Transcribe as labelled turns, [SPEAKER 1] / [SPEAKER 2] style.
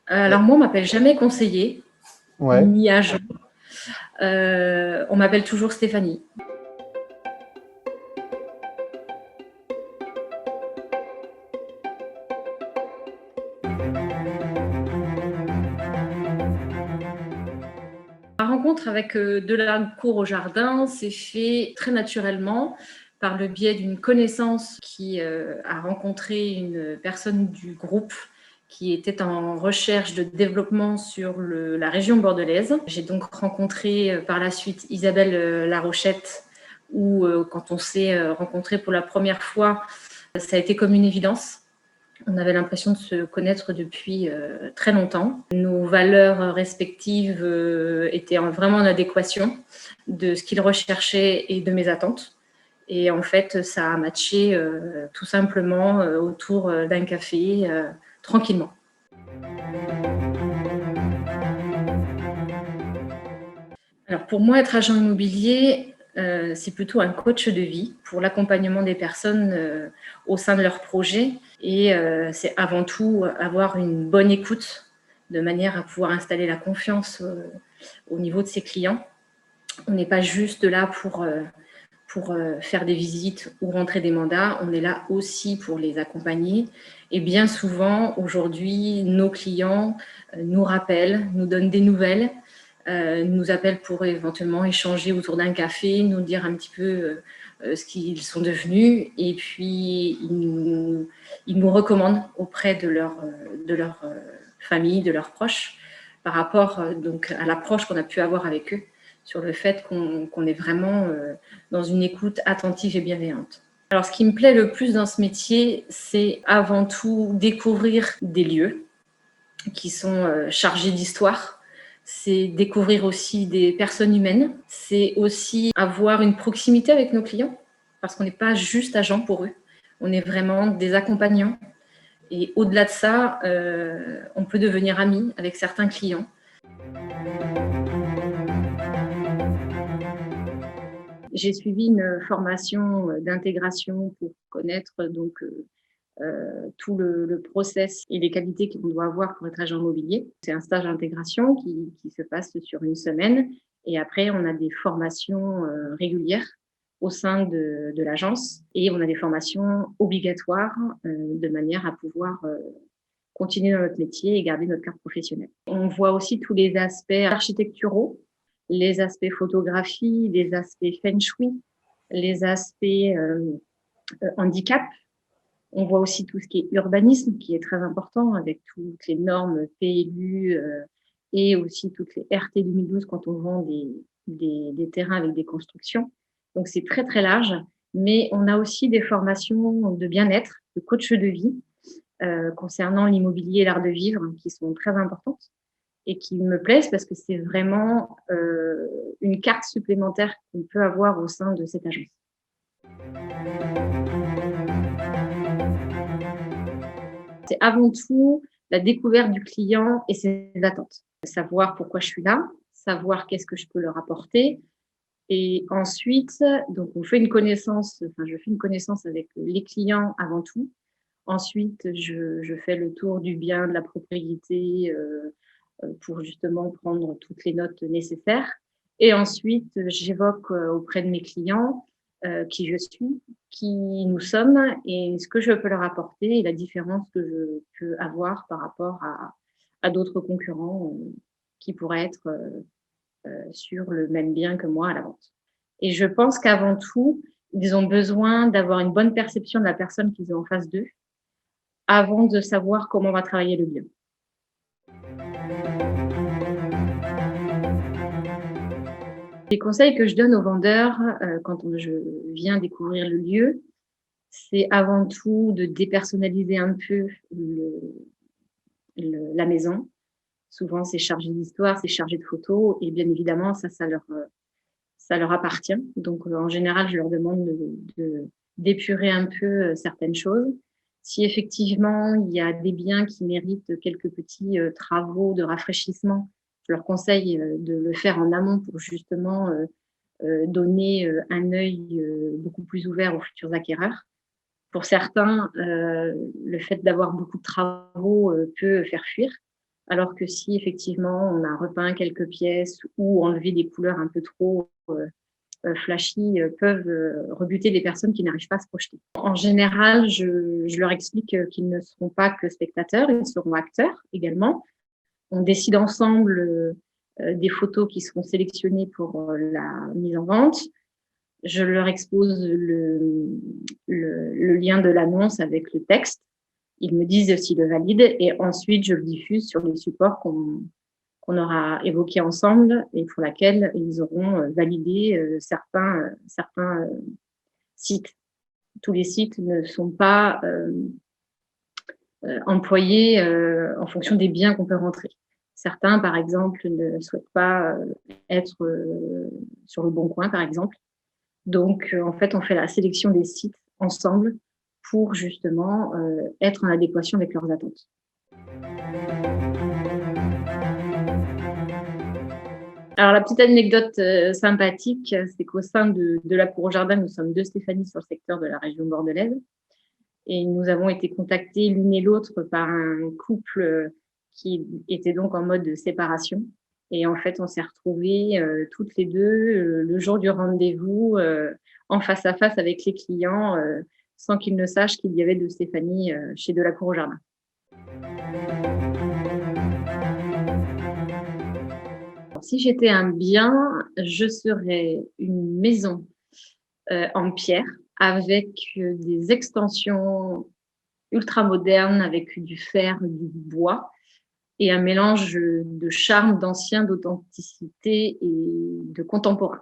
[SPEAKER 1] Alors moi, on m'appelle jamais conseiller,
[SPEAKER 2] Ouais.
[SPEAKER 1] ni agent. On m'appelle toujours Stéphanie. La rencontre avec Delacour au jardin s'est fait très naturellement par le biais d'une connaissance qui a rencontré une personne du groupe qui était en recherche de développement sur la région bordelaise. J'ai donc rencontré par la suite Isabelle Larochette, où quand on s'est rencontrés pour la première fois, ça a été comme une évidence. On avait l'impression de se connaître depuis très longtemps. Nos valeurs respectives étaient vraiment en adéquation de ce qu'il recherchait et de mes attentes. Et en fait, ça a matché tout simplement autour d'un café, tranquillement. Alors pour moi, être agent immobilier, c'est plutôt un coach de vie pour l'accompagnement des personnes au sein de leurs projets. Et c'est avant tout avoir une bonne écoute de manière à pouvoir installer la confiance au niveau de ses clients. On n'est pas juste là pour faire des visites ou rentrer des mandats, on est là aussi pour les accompagner. Et bien souvent, aujourd'hui, nos clients nous rappellent, nous donnent des nouvelles, nous appellent pour éventuellement échanger autour d'un café, nous dire un petit peu ce qu'ils sont devenus, et puis ils nous recommandent auprès de leur famille, de leurs proches, par rapport donc à l'approche qu'on a pu avoir avec eux, sur le fait qu'on est vraiment dans une écoute attentive et bienveillante. Alors, ce qui me plaît le plus dans ce métier, c'est avant tout découvrir des lieux qui sont chargés d'histoire. C'est découvrir aussi des personnes humaines. C'est aussi avoir une proximité avec nos clients, parce qu'on n'est pas juste agent pour eux. On est vraiment des accompagnants. Et au-delà de ça, on peut devenir amis avec certains clients. J'ai suivi une formation d'intégration pour connaître donc tout le process et les qualités qu'on doit avoir pour être agent immobilier. C'est un stage d'intégration qui se passe sur une semaine, et après on a des formations régulières au sein de l'agence, et on a des formations obligatoires de manière à pouvoir continuer dans notre métier et garder notre carte professionnelle. On voit aussi tous les aspects architecturaux, les aspects photographie, les aspects feng shui, les aspects handicap. On voit aussi tout ce qui est urbanisme, qui est très important, avec toutes les normes PLU et aussi toutes les RT 2012 quand on vend des terrains avec des constructions. Donc c'est très très large, mais on a aussi des formations de bien-être, de coach de vie, concernant l'immobilier et l'art de vivre, qui sont très importantes et qui me plaisent parce que c'est vraiment une carte supplémentaire qu'on peut avoir au sein de cette agence. C'est avant tout la découverte du client et ses attentes. Savoir pourquoi je suis là, savoir qu'est-ce que je peux leur apporter. Et ensuite, donc on fait une connaissance, enfin je fais une connaissance avec les clients avant tout. Ensuite, je fais le tour du bien, de la propriété, pour justement prendre toutes les notes nécessaires. Et ensuite, j'évoque auprès de mes clients qui je suis, qui nous sommes et ce que je peux leur apporter et la différence que je peux avoir par rapport à d'autres concurrents qui pourraient être sur le même bien que moi à la vente. Et je pense qu'avant tout, ils ont besoin d'avoir une bonne perception de la personne qu'ils ont en face d'eux avant de savoir comment on va travailler le bien. Les conseils que je donne aux vendeurs quand je viens découvrir le lieu, c'est avant tout de dépersonnaliser un peu la maison. Souvent, c'est chargé d'histoire, c'est chargé de photos, et bien évidemment, ça leur appartient. Donc, en général, je leur demande d'épurer un peu certaines choses. Si effectivement, il y a des biens qui méritent quelques petits travaux de rafraîchissement, je leur conseille de le faire en amont pour justement donner un œil beaucoup plus ouvert aux futurs acquéreurs. Pour certains, le fait d'avoir beaucoup de travaux peut faire fuir. Alors que si effectivement on a repeint quelques pièces ou enlevé des couleurs un peu trop flashy, peuvent rebuter les personnes qui n'arrivent pas à se projeter. En général, je leur explique qu'ils ne seront pas que spectateurs, ils seront acteurs également. On décide ensemble des photos qui seront sélectionnées pour la mise en vente. Je leur expose le lien de l'annonce avec le texte. Ils me disent s'ils le valident et ensuite je le diffuse sur les supports qu'on aura évoqués ensemble et pour laquelle ils auront validé certains sites. Tous les sites ne sont pas employés en fonction des biens qu'on peut rentrer. Certains, par exemple, ne souhaitent pas être sur le Bon Coin, par exemple. Donc, en fait, on fait la sélection des sites ensemble pour justement être en adéquation avec leurs attentes. Alors, la petite anecdote sympathique, c'est qu'au sein de la Cour au Jardin, nous sommes deux Stéphanie sur le secteur de la région bordelaise. Et nous avons été contactés l'une et l'autre par un couple qui était donc en mode séparation. Et en fait, on s'est retrouvés toutes les deux le jour du rendez-vous en face à face avec les clients sans qu'ils ne sachent qu'il y avait deux Stéphanie chez De la Cour au Jardin. Alors, si j'étais un bien, je serais une maison en pierre avec des extensions ultra modernes avec du fer, du bois et un mélange de charme, d'ancien, d'authenticité et de contemporain.